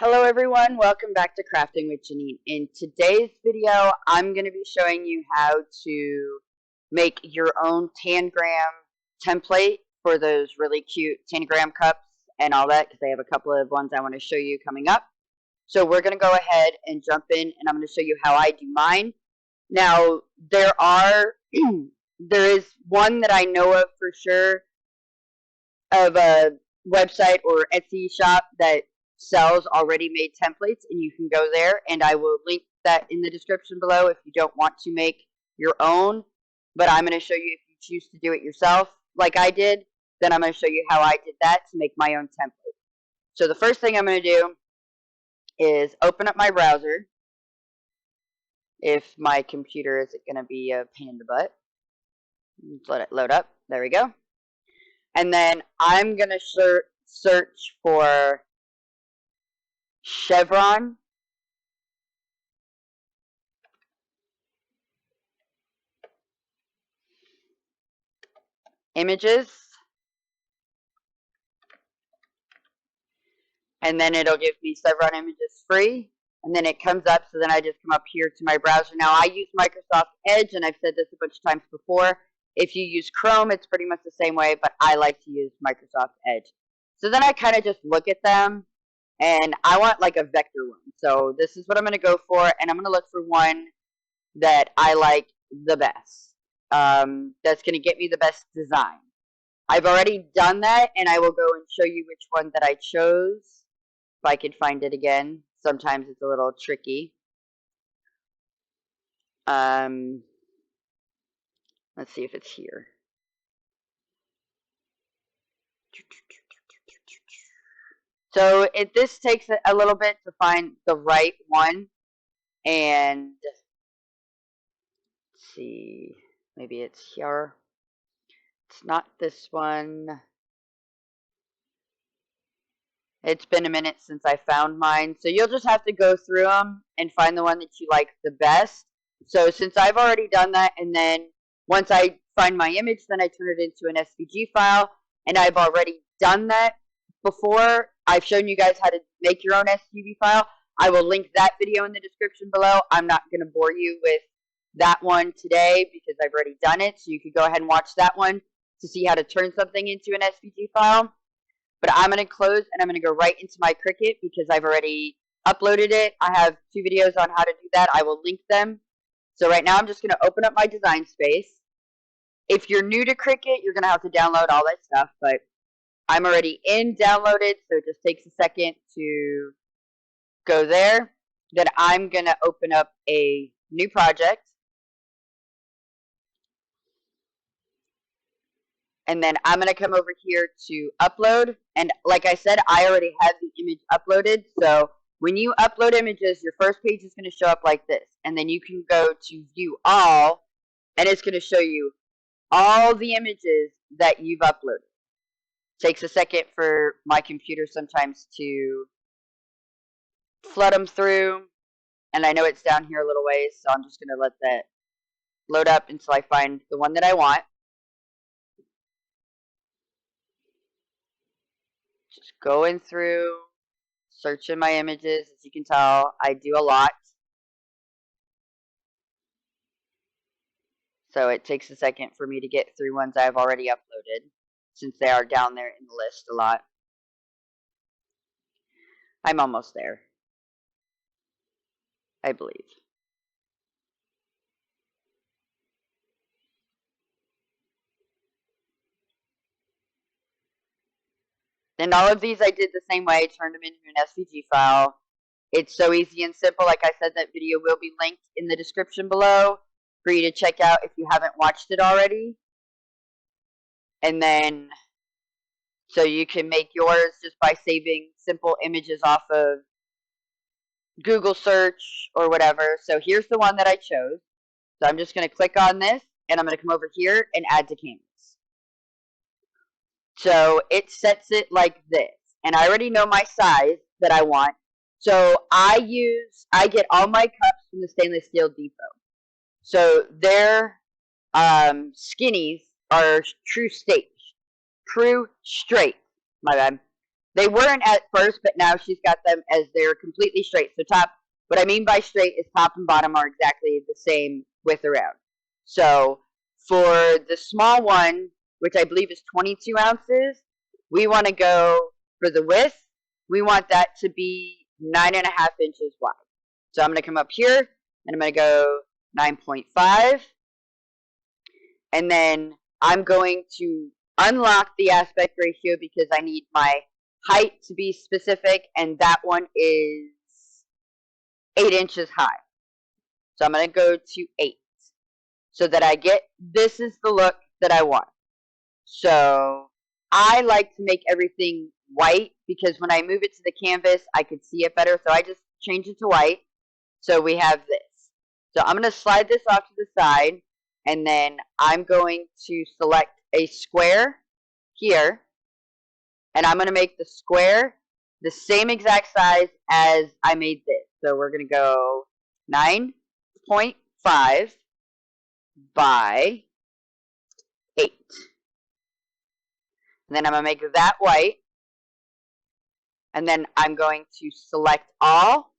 Hello everyone, welcome back to Crafting with Janine. In today's video, I'm going to be showing you how to make your own Tangram template for those really cute Tangram cups and all that, because I have a couple of ones I want to show you coming up. So we're going to go ahead and jump in, and I'm going to show you how I do mine. Now, there is one that I know of for sure of a website or Etsy shop that sells already made templates, and you can go there, and I will link that in the description below if you don't want to make your own. But I'm going to show you, if you choose to do it yourself like I did, then I'm going to show you how I did that to make my own template. So the first thing I'm going to do is open up my browser. If my computer isn't going to be a pain in the butt, let's let it load up. There we go. And then I'm going to search for chevron images, and then it'll give me chevron images free, and then it comes up. So then I just come up here to my browser. Now I use Microsoft Edge, and I've said this a bunch of times before. If you use Chrome, it's pretty much the same way, but I like to use Microsoft Edge. So then I kind of just look at them, and I want like a vector one. So this is what I'm going to go for, and I'm going to look for one that I like the best. That's going to get me the best design. I've already done that, and I will go and show you which one that I chose, if I could find it again. Sometimes it's a little tricky. Let's see if it's here. So this takes a little bit to find the right one, and let's see, maybe it's here. It's not this one. It's been a minute since I found mine, so you'll just have to go through them and find the one that you like the best. So since I've already done that, and then once I find my image, then I turn it into an SVG file, and I've already done that before. I've shown you guys how to make your own SVG file. I will link that video in the description below. I'm not going to bore you with that one today because I've already done it, so you could go ahead and watch that one to see how to turn something into an SVG file. But I'm going to close, and I'm going to go right into my Cricut because I've already uploaded it. I have 2 videos on how to do that. I will link them. So right now I'm just going to open up my design space. If you're new to Cricut, you're going to have to download all that stuff, but I'm already downloaded, so it just takes a second to go there. Then I'm going to open up a new project. And then I'm going to come over here to upload. And like I said, I already have the image uploaded. So when you upload images, your first page is going to show up like this. And then you can go to view all, and it's going to show you all the images that you've uploaded. It takes a second for my computer sometimes to flood them through. And I know it's down here a little ways, so I'm just going to let that load up until I find the one that I want. Just going through, searching my images. As you can tell, I do a lot. So it takes a second for me to get through ones I've already uploaded, since they are down there in the list a lot. I'm almost there, I believe. And all of these I did the same way, turned them into an SVG file. It's so easy and simple. Like I said, that video will be linked in the description below for you to check out if you haven't watched it already. And then, so you can make yours just by saving simple images off of Google search or whatever. So here's the one that I chose. So I'm just going to click on this, and I'm going to come over here and add to canvas. So it sets it like this, and I already know my size that I want. So I get all my cups from the Stainless Steel Depot. So their skinnies are true straight. My bad. They weren't at first, but now she's got them as they're completely straight. So what I mean by straight is top and bottom are exactly the same width around. So for the small one, which I believe is 22 ounces, we want to go for the width. We want that to be 9.5 inches wide. So I'm going to come up here and I'm going to go 9.5. And then I'm going to unlock the aspect ratio because I need my height to be specific, and that one is 8 inches high. So I'm going to go to 8 so that I get, this is the look that I want. So I like to make everything white because when I move it to the canvas, I can see it better. So I just change it to white. So we have this. So I'm going to slide this off to the side, and then I'm going to select a square here, and I'm going to make the square the same exact size as I made this. So we're going to go 9.5 by 8. And then I'm going to make that white. And then I'm going to select all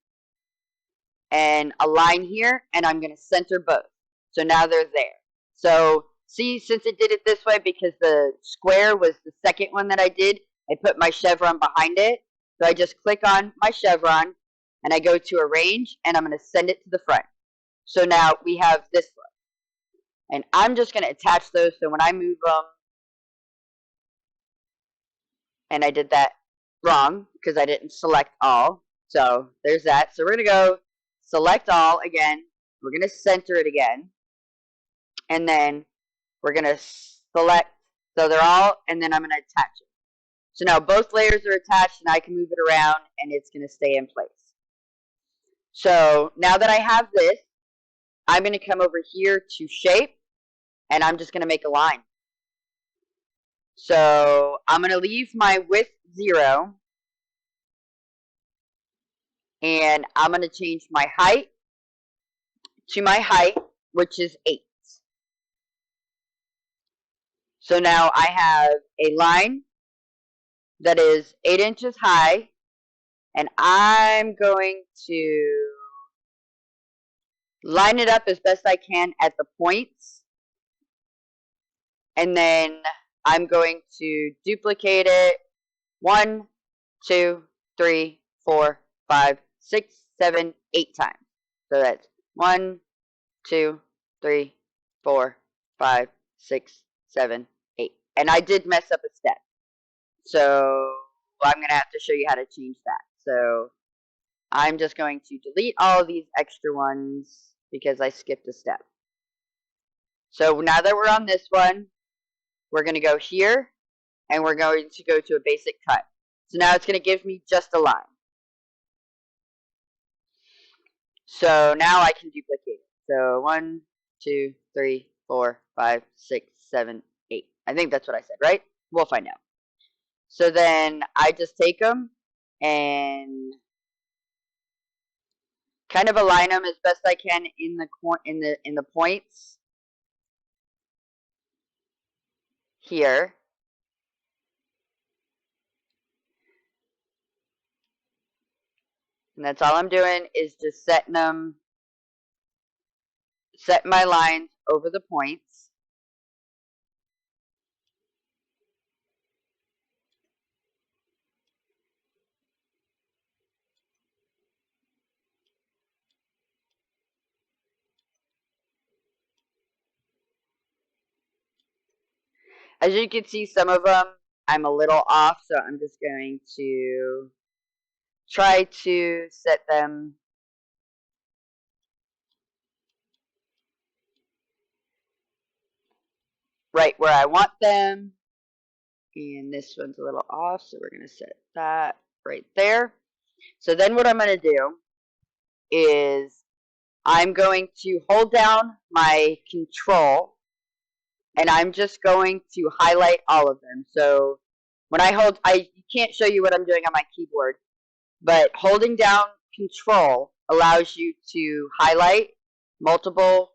and align here, and I'm going to center both. So now they're there. So see, since it did it this way, because the square was the second one that I did, I put my chevron behind it. So I just click on my chevron, and I go to arrange, and I'm going to send it to the front. So now we have this look. And I'm just going to attach those, so when I move them, and I did that wrong because I didn't select all. So there's that. So we're going to go select all again. We're going to center it again. And then we're going to select, so they're all, and then I'm going to attach it. So now both layers are attached, and I can move it around, and it's going to stay in place. So now that I have this, I'm going to come over here to shape, and I'm just going to make a line. So I'm going to leave my width 0, and I'm going to change my height to my height, which is 8. So now I have a line that is 8 inches high, and I'm going to line it up as best I can at the points, and then I'm going to duplicate it 1, 2, 3, 4, 5, 6, 7, 8 times. So that's 1, 2, 3, 4, 5, 6, 7, 8. And I did mess up a step. So I'm going to have to show you how to change that. So I'm just going to delete all of these extra ones because I skipped a step. So now that we're on this one, we're going to go here, and we're going to go to a basic cut. So now it's going to give me just a line. So now I can duplicate it. So 1, 2, 3, 4, 5, 6, 7, 8. I think that's what I said, right? We'll find out. So then I just take them and kind of align them as best I can in the points here. And that's all I'm doing is just setting my lines over the points. As you can see, some of them I'm a little off, so I'm just going to try to set them right where I want them. And this one's a little off, so we're going to set that right there. So then what I'm going to do is I'm going to hold down my control, and I'm just going to highlight all of them. So when I can't show you what I'm doing on my keyboard, but holding down control allows you to highlight multiple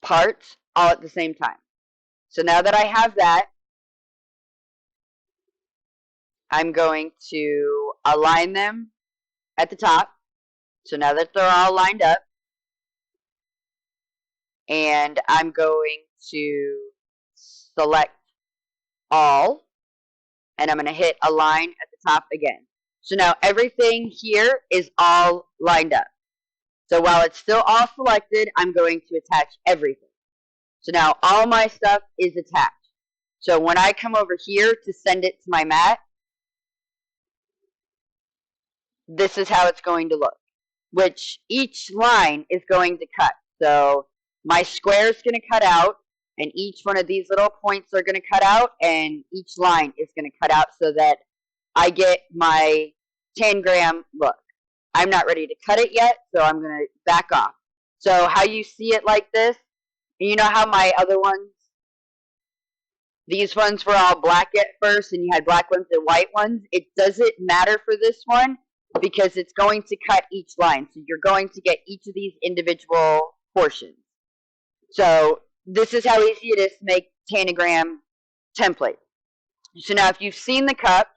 parts all at the same time. So now that I have that, I'm going to align them at the top. So now that they're all lined up, and I'm going to select all, and I'm going to hit align at the top again. So now everything here is all lined up. So while it's still all selected, I'm going to attach everything. So now all my stuff is attached. So when I come over here to send it to my mat, this is how it's going to look, which each line is going to cut. So my square is going to cut out, and each one of these little points are going to cut out, and each line is going to cut out so that I get my tangram look. I'm not ready to cut it yet, so I'm going to back off. So how you see it like this, and you know how my other ones, these ones were all black at first, and you had black ones and white ones. It doesn't matter for this one because it's going to cut each line. So you're going to get each of these individual portions. So this is how easy it is to make Tangram template. So now if you've seen the cups,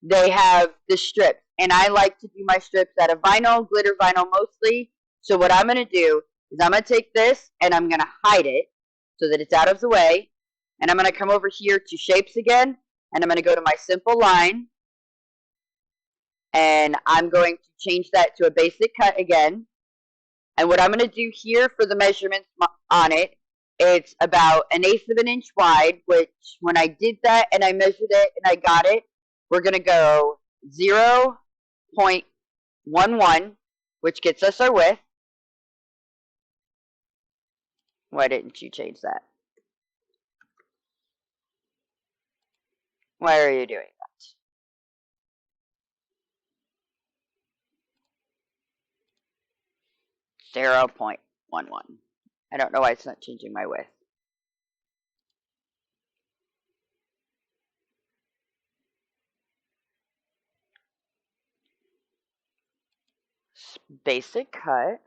they have the strips. And I like to do my strips out of vinyl, glitter vinyl mostly. So what I'm going to do is I'm going to take this and I'm going to hide it so that it's out of the way. And I'm going to come over here to shapes again. And I'm going to go to my simple line. And I'm going to change that to a basic cut again. And what I'm going to do here for the measurements on it, it's about 1/8 of an inch wide, which when I did that and I measured it and I got it, we're going to go 0.11, which gets us our width. Why didn't you change that? Why are you doing that? 0.11. I don't know why it's not changing my width. Basic cut.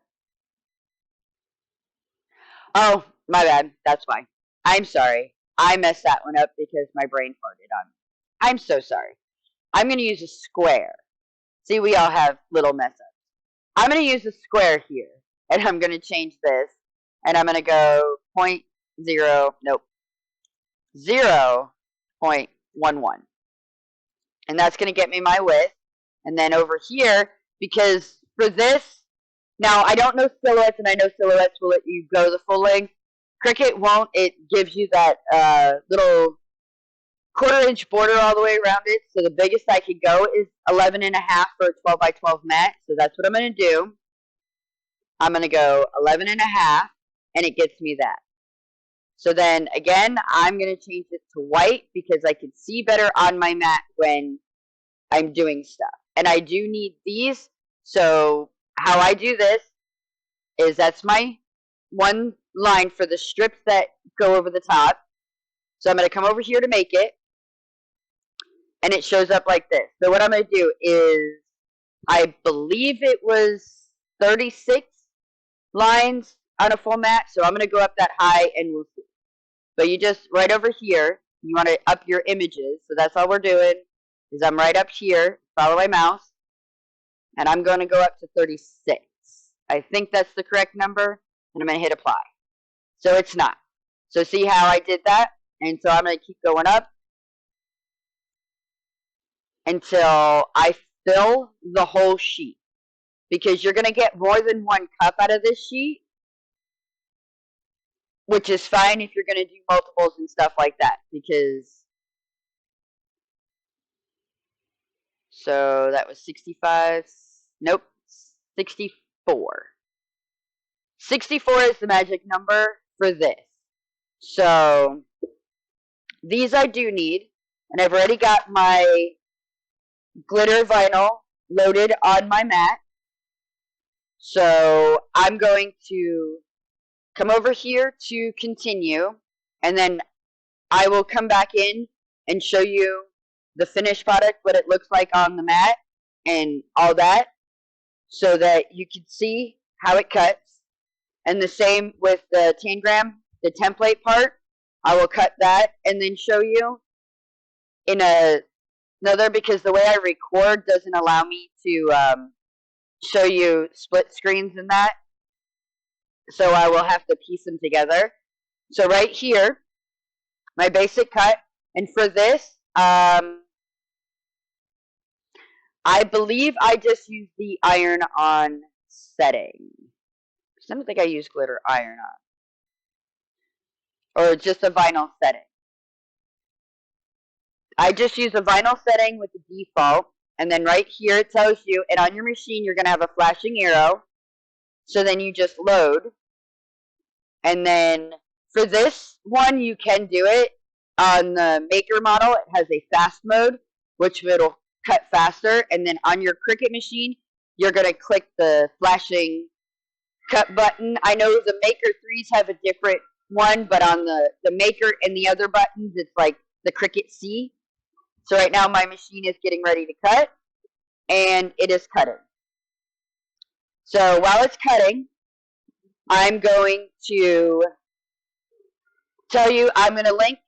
Oh, my bad. That's why. I'm sorry. I messed that one up because my brain farted on me. I'm so sorry. I'm going to use a square. See, we all have little mess ups. I'm going to use a square here, and I'm going to change this, and I'm going to go 0.11. And that's going to get me my width. And then over here, because for this, now I don't know silhouettes, and I know silhouettes will let you go the full length. Cricut won't. It gives you that little 1/4 inch border all the way around it. So the biggest I could go is 11.5 for a 12 by 12 mat. So that's what I'm going to do. I'm going to go 11.5, and it gets me that. So then again, I'm going to change it to white because I can see better on my mat when I'm doing stuff. And I do need these. So how I do this is that's my one line for the strips that go over the top. So I'm going to come over here to make it. And it shows up like this. So what I'm going to do is, I believe it was 36 lines on a full mat. So I'm going to go up that high and we'll see. But you just, right over here, you want to up your images. So that's all we're doing, is I'm right up here, follow my mouse, and I'm going to go up to 36. I think that's the correct number, and I'm going to hit apply. So it's not. So see how I did that? And so I'm going to keep going up until I fill the whole sheet. Because you're going to get more than one cup out of this sheet, which is fine if you're going to do multiples and stuff like that. Because, so that was 65, nope, 64. 64 is the magic number for this. So these I do need, and I've already got my glitter vinyl loaded on my mat. So I'm going to come over here to continue, and then I will come back in and show you the finished product, what it looks like on the mat and all that, so that you can see how it cuts. And the same with the Tangram, the template part. I will cut that and then show you in a another because the way I record doesn't allow me to show you split screens in that. So I will have to piece them together. So right here, my basic cut. And for this, I believe I just used the iron-on setting. I don't think I used glitter iron-on. Or just a vinyl setting. I just use a vinyl setting with the default. And then right here it tells you, and on your machine you're going to have a flashing arrow. So then you just load. And then for this one, you can do it on the Maker model. It has a fast mode, which it'll cut faster. And then on your Cricut machine, you're going to click the flashing cut button. I know the Maker 3s have a different one, but on the Maker and the other buttons, it's like the Cricut C. So right now my machine is getting ready to cut, and it is cutting. So while it's cutting, I'm going to tell you, I'm going to link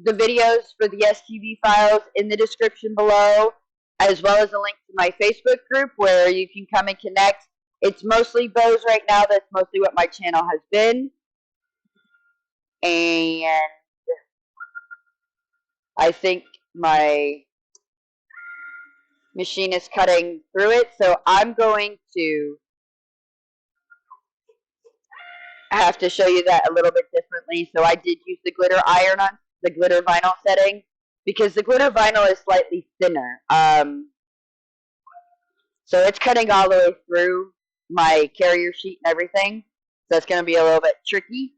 the videos for the STV files in the description below, as well as a link to my Facebook group where you can come and connect. It's mostly bows right now. That's mostly what my channel has been. And I think my machine is cutting through it, so I'm going to have to show you that a little bit differently. So I did use the glitter iron on the glitter vinyl setting because the glitter vinyl is slightly thinner. So it's cutting all the way through my carrier sheet and everything. So it's going to be a little bit tricky,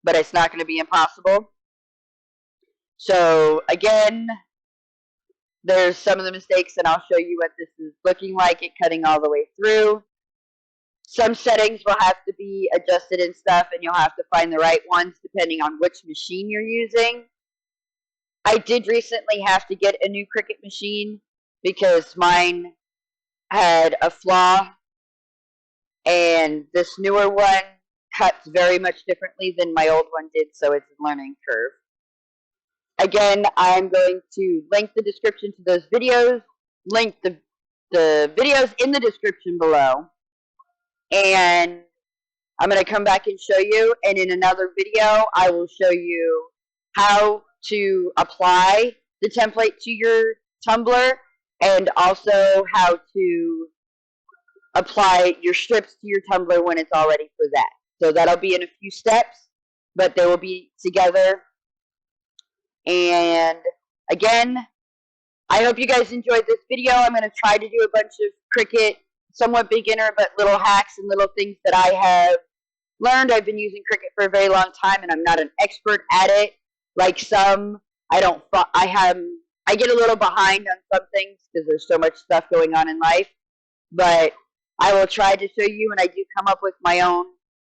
but it's not going to be impossible. So again, there's some of the mistakes, and I'll show you what this is looking like, it cutting all the way through. Some settings will have to be adjusted and stuff, and you'll have to find the right ones depending on which machine you're using. I did recently have to get a new Cricut machine because mine had a flaw, and this newer one cuts very much differently than my old one did, so it's a learning curve. Again, I'm going to link the description to those videos, link the videos in the description below, and I'm going to come back and show you, and in another video, I will show you how to apply the template to your tumbler, and also how to apply your strips to your tumbler when it's all ready for that. So that'll be in a few steps, but they will be together. And again, I hope you guys enjoyed this video. I'm going to try to do a bunch of Cricut, somewhat beginner, but little hacks and little things that I have learned. I've been using Cricut for a very long time, and I'm not an expert at it. Like some, I get a little behind on some things because there's so much stuff going on in life. But I will try to show you, and I do come up with my own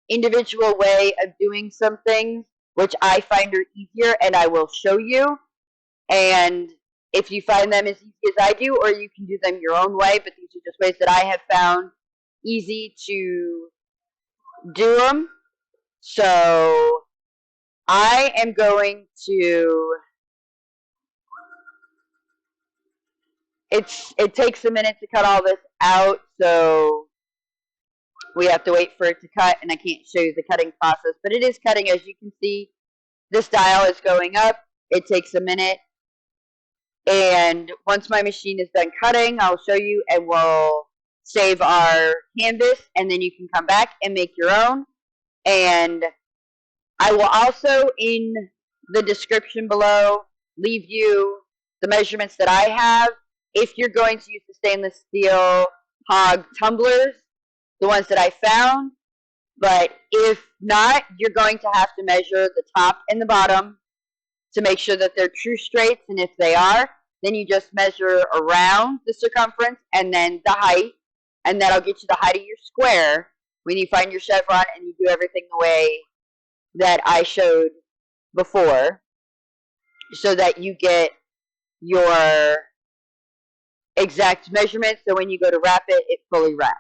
individual way of doing some things, which I find are easier, and I will show you. And if you find them as easy as I do, or you can do them your own way, but these are just ways that I have found easy to do them. So I am going to, it takes a minute to cut all this out, so we have to wait for it to cut, and I can't show you the cutting process, but it is cutting. As you can see, this dial is going up. It takes a minute, and once my machine is done cutting, I'll show you, and we'll save our canvas, and then you can come back and make your own. And I will also, in the description below, leave you the measurements that I have. If you're going to use the stainless steel hog tumblers, the ones that I found, but if not, you're going to have to measure the top and the bottom to make sure that they're true straights, and if they are, then you just measure around the circumference and then the height, and that'll get you the height of your square when you find your chevron and you do everything the way that I showed before, so that you get your exact measurement, so when you go to wrap it, it fully wraps.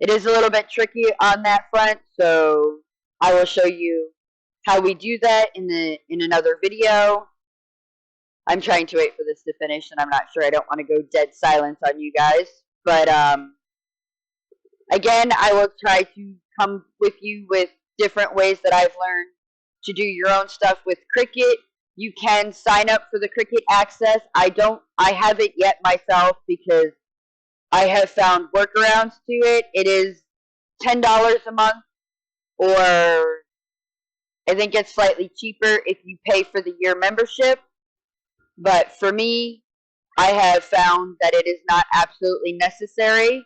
It is a little bit tricky on that front, so I will show you how we do that in another video. I'm trying to wait for this to finish, and I'm not sure. I don't want to go dead silence on you guys. But again, I will try to come with you with different ways that I've learned to do your own stuff with Cricut. You can sign up for the Cricut Access. I haven't yet myself because I have found workarounds to it. It is $10 a month, or I think it's slightly cheaper if you pay for the year membership. But for me, I have found that it is not absolutely necessary.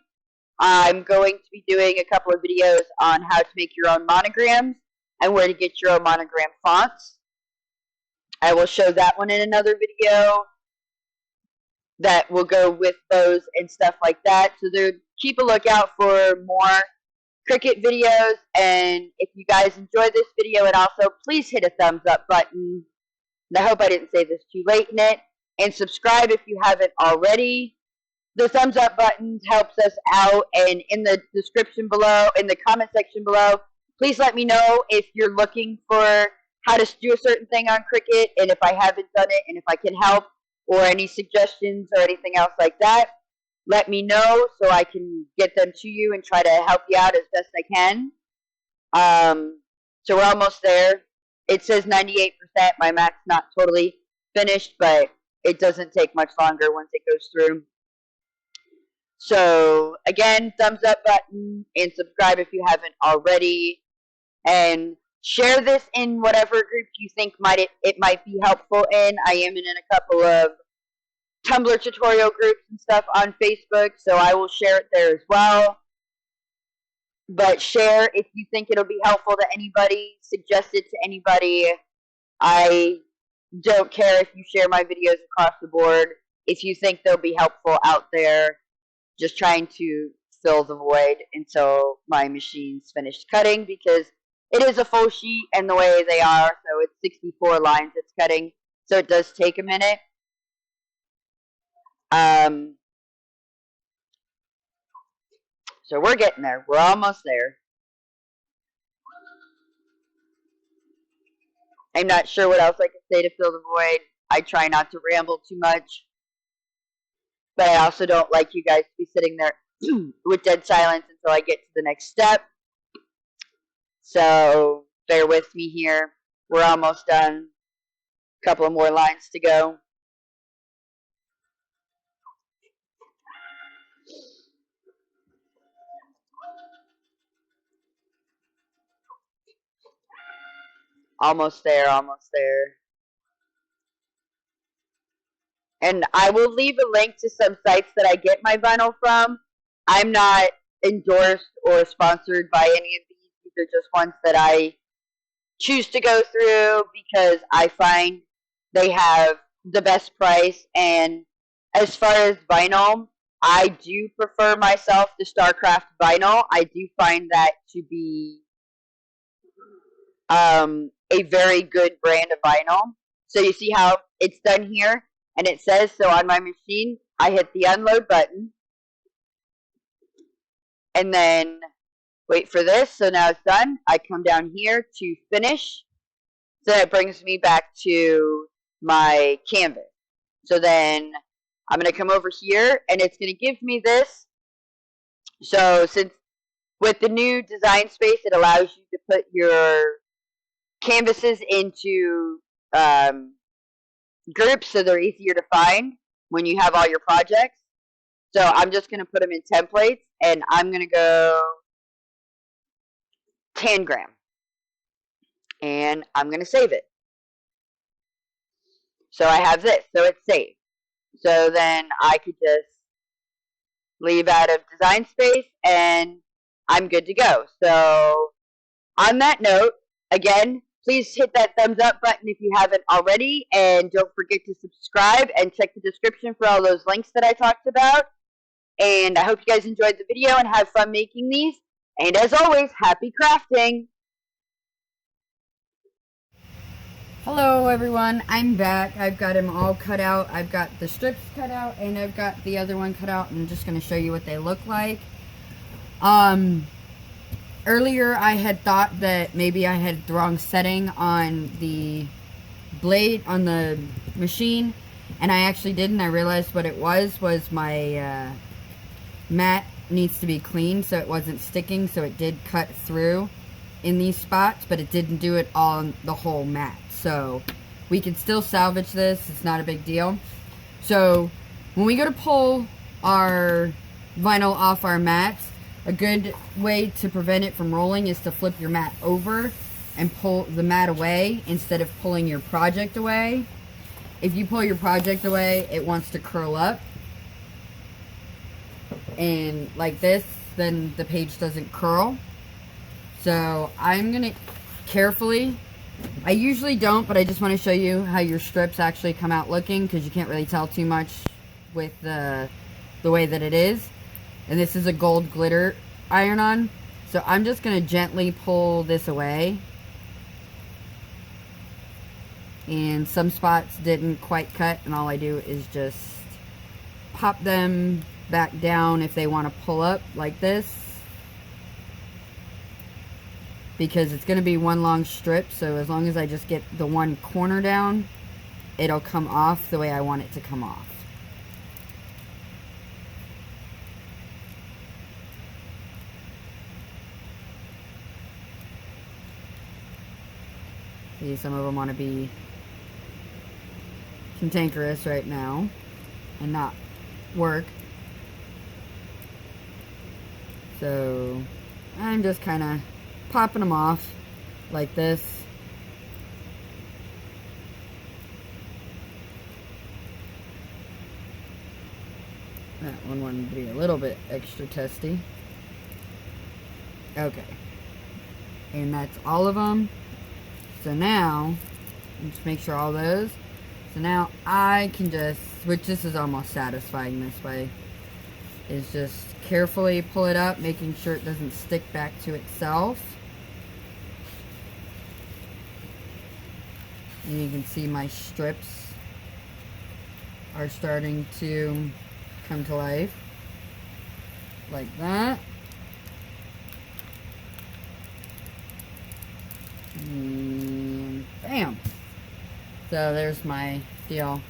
I'm going to be doing a couple of videos on how to make your own monograms and where to get your own monogram fonts. I will show that one in another video that will go with those and stuff like that. So keep a lookout for more Cricut videos. And if you guys enjoyed this video, and also please hit a thumbs up button. And I hope I didn't say this too late in it. And subscribe if you haven't already. The thumbs up button helps us out, and in the description below, in the comment section below, please let me know if you're looking for how to do a certain thing on Cricut, and if I haven't done it, and if I can help, or any suggestions or anything else like that. Let me know so I can get them to you and try to help you out as best I can. So we're almost there. It says 98%. My math's not totally finished, but it doesn't take much longer once it goes through. So again, thumbs up button and subscribe if you haven't already, and share this in whatever group you think it might be helpful in. I am in a couple of Tumblr tutorial groups and stuff on Facebook, so I will share it there as well. But share if you think it'll be helpful to anybody. Suggest it to anybody. I don't care if you share my videos across the board. If you think they'll be helpful out there, just trying to fill the void until my machine's finished cutting, because it is a full sheet and the way they are, so it's 64 lines it's cutting, so it does take a minute. So we're getting there. We're almost there. I'm not sure what else I can say to fill the void. I try not to ramble too much, but I also don't like you guys to be sitting there with dead silence until I get to the next step. So bear with me here. We're almost done. A couple of more lines to go. Almost there, almost there. And I will leave a link to some sites that I get my vinyl from. I'm not endorsed or sponsored by any of these. These are just ones that I choose to go through because I find they have the best price. And as far as vinyl, I do prefer myself to StarCraft vinyl. I do find that to be a very good brand of vinyl. So you see how it's done here? And it says, so on my machine, I hit the unload button. And then wait for this. So now it's done. I come down here to finish. So that brings me back to my canvas. So then I'm going to come over here, and it's going to give me this. So since with the new Design Space, it allows you to put your canvases into groups so they're easier to find when you have all your projects. So I'm just going to put them in templates, and I'm going to go Tangram, and I'm going to save it. So I have this, so it's saved. So then I could just leave out of Design Space, and I'm good to go. So on that note, again, please hit that thumbs up button if you haven't already, and don't forget to subscribe and check the description for all those links that I talked about. And I hope you guys enjoyed the video and have fun making these. And as always, happy crafting! Hello everyone, I'm back. I've got them all cut out. I've got the strips cut out and I've got the other one cut out. I'm just going to show you what they look like. Earlier I had thought that maybe I had the wrong setting on the blade on the machine. And I actually didn't. I realized what it was my mat needs to be cleaned so it wasn't sticking, so it did cut through in these spots, but it didn't do it on the whole mat. So we can still salvage this. It's not a big deal. So when we go to pull our vinyl off our mats, a good way to prevent it from rolling is to flip your mat over and pull the mat away instead of pulling your project away. If you pull your project away, it wants to curl up. And like this, then the page doesn't curl. So I'm going to carefully, I usually don't, but I just want to show you how your strips actually come out looking, because you can't really tell too much with the way that it is. And this is a gold glitter iron-on. So I'm just going to gently pull this away. And some spots didn't quite cut, and all I do is just pop them back down if they want to pull up like this, because it's going to be one long strip. So as long as I just get the one corner down, it'll come off the way I want it to come off. See, some of them want to be cantankerous right now and not work. So I'm just kind of popping them off like this. That one wanted to be a little bit extra testy. Okay. And that's all of them. So now, let's make sure all those. So now I can just, which this is almost satisfying this way, is just carefully pull it up, making sure it doesn't stick back to itself. And you can see my strips are starting to come to life. Like that. And bam! So there's my deal.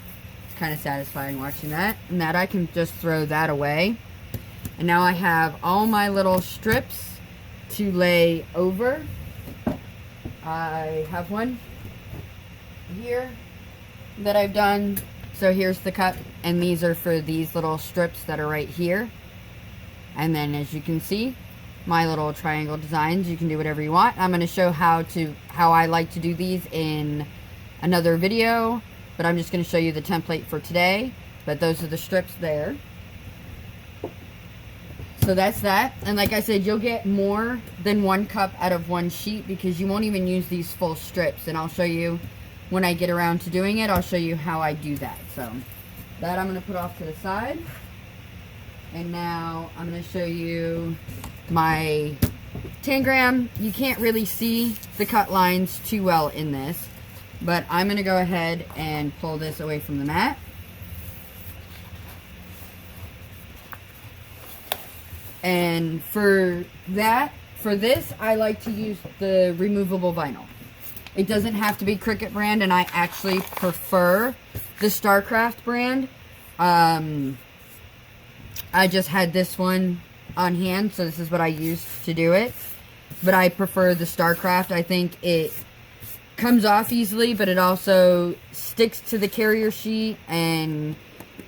It's kind of satisfying watching that. And that I can just throw that away. And now I have all my little strips to lay over. I have one here that I've done. So here's the cut, and these are for these little strips that are right here. And then as you can see, my little triangle designs, you can do whatever you want. I'm going to show how I like to do these in another video, but I'm just going to show you the template for today. But those are the strips there. So that's that. And like I said, you'll get more than one cup out of one sheet, because you won't even use these full strips. And I'll show you when I get around to doing it. I'll show you how I do that. So that I'm going to put off to the side. And now I'm going to show you my Tangram. You can't really see the cut lines too well in this, but I'm going to go ahead and pull this away from the mat. And for this, I like to use the removable vinyl. It doesn't have to be Cricut brand, and I actually prefer the StarCraft brand. I just had this one on hand, so this is what I used to do it. But I prefer the StarCraft. I think it comes off easily, but it also sticks to the carrier sheet and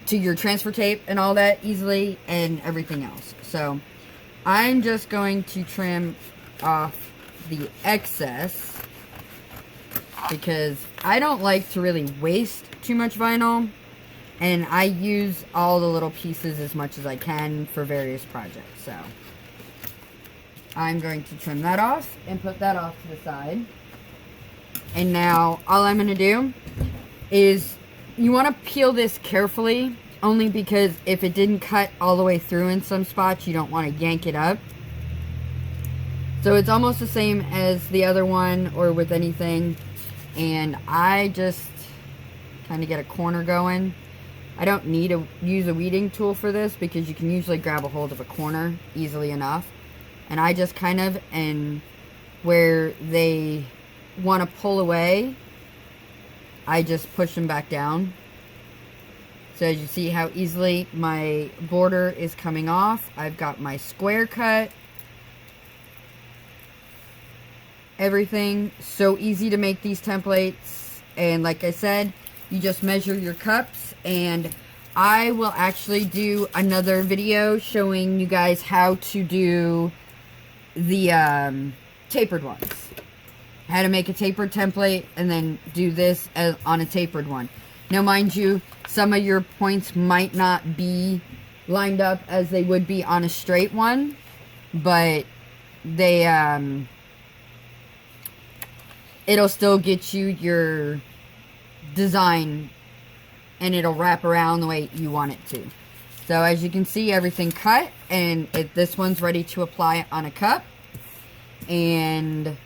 to your transfer tape and all that easily, and everything else. So I'm just going to trim off the excess, because I don't like to really waste too much vinyl, and I use all the little pieces as much as I can for various projects. So I'm going to trim that off and put that off to the side. And now all I'm going to do is, you want to peel this carefully, only because if it didn't cut all the way through in some spots, you don't want to yank it up. So it's almost the same as the other one, or with anything. And I just kind of get a corner going. I don't need to use a weeding tool for this, because you can usually grab a hold of a corner easily enough. And I just kind of, and where they want to pull away, I just push them back down. So as you see how easily my border is coming off, I've got my square cut. Everything, so easy to make these templates. And like I said, you just measure your cups, and I will actually do another video showing you guys how to do the tapered ones. How to make a tapered template and then do this on a tapered one. Now mind you, some of your points might not be lined up as they would be on a straight one, but they it'll still get you your design, and it'll wrap around the way you want it to. So as you can see, everything cut, and this one's ready to apply on a cup. And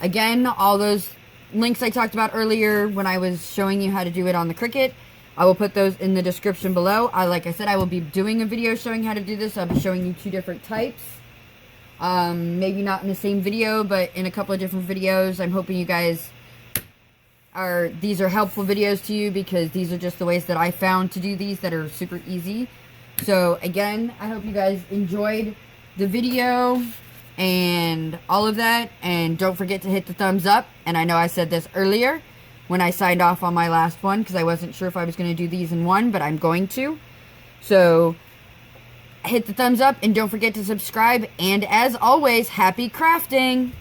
again, all those links I talked about earlier when I was showing you how to do it on the Cricut, I will put those in the description below. Like I said, I will be doing a video showing how to do this. I'll be showing you 2 different types. Maybe not in the same video, but in a couple of different videos. I'm hoping you guys these are helpful videos to you, because these are just the ways that I found to do these that are super easy. So again, I hope you guys enjoyed the video and all of that, and don't forget to hit the thumbs up. And I know I said this earlier when I signed off on my last one, because I wasn't sure if I was going to do these in one, but I'm going to. So hit the thumbs up, and don't forget to subscribe, and as always, happy crafting!